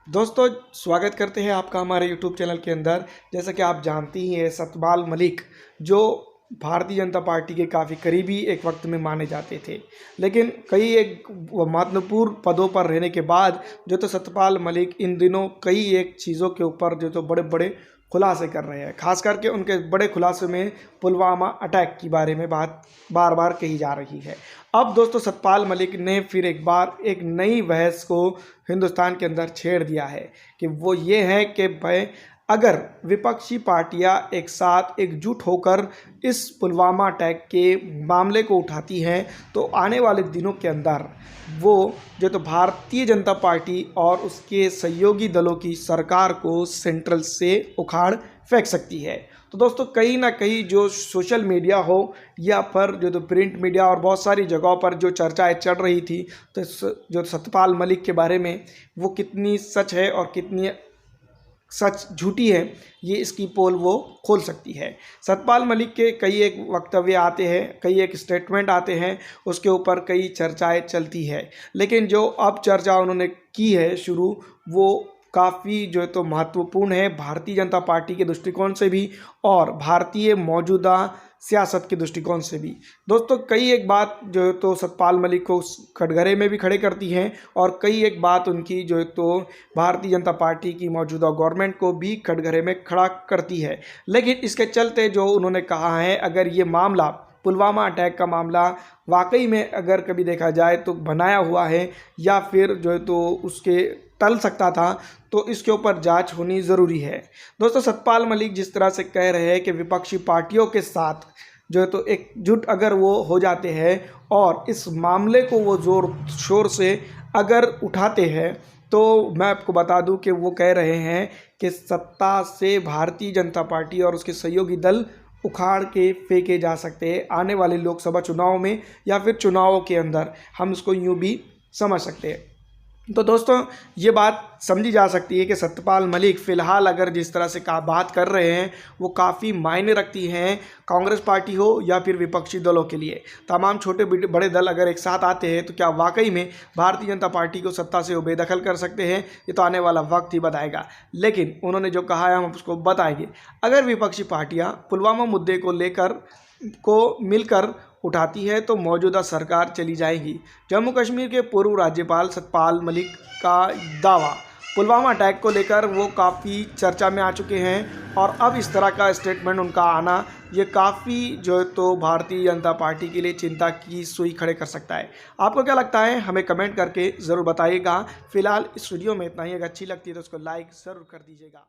दोस्तों, स्वागत करते हैं आपका हमारे यूट्यूब चैनल के अंदर। जैसा कि आप जानती ही हैं, सतपाल मलिक जो भारतीय जनता पार्टी के काफ़ी करीबी एक वक्त में माने जाते थे, लेकिन कई एक महत्वपूर्ण पदों पर रहने के बाद जो तो सतपाल मलिक इन दिनों कई एक चीज़ों के ऊपर जो तो बड़े बड़े खुलासे कर रहे हैं। खास करके उनके बड़े खुलासे में पुलवामा अटैक के बारे में बात बार बार कही जा रही है। अब दोस्तों, सतपाल मलिक ने फिर एक बार एक नई बहस को हिंदुस्तान के अंदर छेड़ दिया है कि वो ये है कि भाई, अगर विपक्षी पार्टियां एक साथ एकजुट होकर इस पुलवामा अटैक के मामले को उठाती हैं तो आने वाले दिनों के अंदर वो जो तो भारतीय जनता पार्टी और उसके सहयोगी दलों की सरकार को सेंट्रल से उखाड़ फेंक सकती है। तो दोस्तों, कहीं ना कहीं जो सोशल मीडिया हो या पर जो तो प्रिंट मीडिया और बहुत सारी जगहों पर जो चर्चाएं चल रही थी, तो जो सतपाल मलिक के बारे में वो कितनी सच है और कितनी सच झूठी है, ये इसकी पोल वो खोल सकती है। सतपाल मलिक के कई एक वक्तव्य आते हैं, कई एक स्टेटमेंट आते हैं, उसके ऊपर कई चर्चाएं चलती है, लेकिन जो अब चर्चा उन्होंने की है शुरू, वो काफ़ी जो है तो महत्वपूर्ण है भारतीय जनता पार्टी के दृष्टिकोण से भी और भारतीय मौजूदा सियासत के दृष्टिकोण से भी। दोस्तों, कई एक बात जो है तो सतपाल मलिक को कटघरे में भी खड़े करती हैं और कई एक बात उनकी जो है तो भारतीय जनता पार्टी की मौजूदा गवर्नमेंट को भी कटघरे में खड़ा करती है। लेकिन इसके चलते जो उन्होंने कहा है, अगर ये मामला पुलवामा अटैक का मामला वाकई में अगर कभी देखा जाए तो बनाया हुआ है या फिर जो है तो उसके टल सकता था, तो इसके ऊपर जांच होनी ज़रूरी है। दोस्तों, सतपाल मलिक जिस तरह से कह रहे हैं कि विपक्षी पार्टियों के साथ जो है तो एकजुट अगर वो हो जाते हैं और इस मामले को वो ज़ोर शोर से अगर उठाते हैं, तो मैं आपको बता दूं कि वो कह रहे हैं कि सत्ता से भारतीय जनता पार्टी और उसके सहयोगी दल उखाड़ के फेंके जा सकते हैं आने वाले लोकसभा चुनाव में या फिर चुनावों के अंदर, हम इसको यूँ भी समझ सकते हैं। तो दोस्तों, ये बात समझी जा सकती है कि सतपाल मलिक फ़िलहाल अगर जिस तरह से बात कर रहे हैं वो काफ़ी मायने रखती हैं, कांग्रेस पार्टी हो या फिर विपक्षी दलों के लिए। तमाम छोटे बड़े दल अगर एक साथ आते हैं तो क्या वाकई में भारतीय जनता पार्टी को सत्ता से वो बेदखल कर सकते हैं, ये तो आने वाला वक्त ही बताएगा। लेकिन उन्होंने जो कहा है हम उसको बताएंगे। अगर विपक्षी पार्टियाँ पुलवामा मुद्दे को लेकर मिलकर उठाती है तो मौजूदा सरकार चली जाएगी। जम्मू कश्मीर के पूर्व राज्यपाल सतपाल मलिक का दावा, पुलवामा अटैक को लेकर वो काफ़ी चर्चा में आ चुके हैं और अब इस तरह का स्टेटमेंट उनका आना ये काफ़ी जो है तो भारतीय जनता पार्टी के लिए चिंता की सुई खड़े कर सकता है। आपको क्या लगता है, हमें कमेंट करके ज़रूर बताइएगा। फिलहाल इस वीडियो में इतना ही। अगर अच्छी लगती है तो उसको लाइक ज़रूर कर दीजिएगा।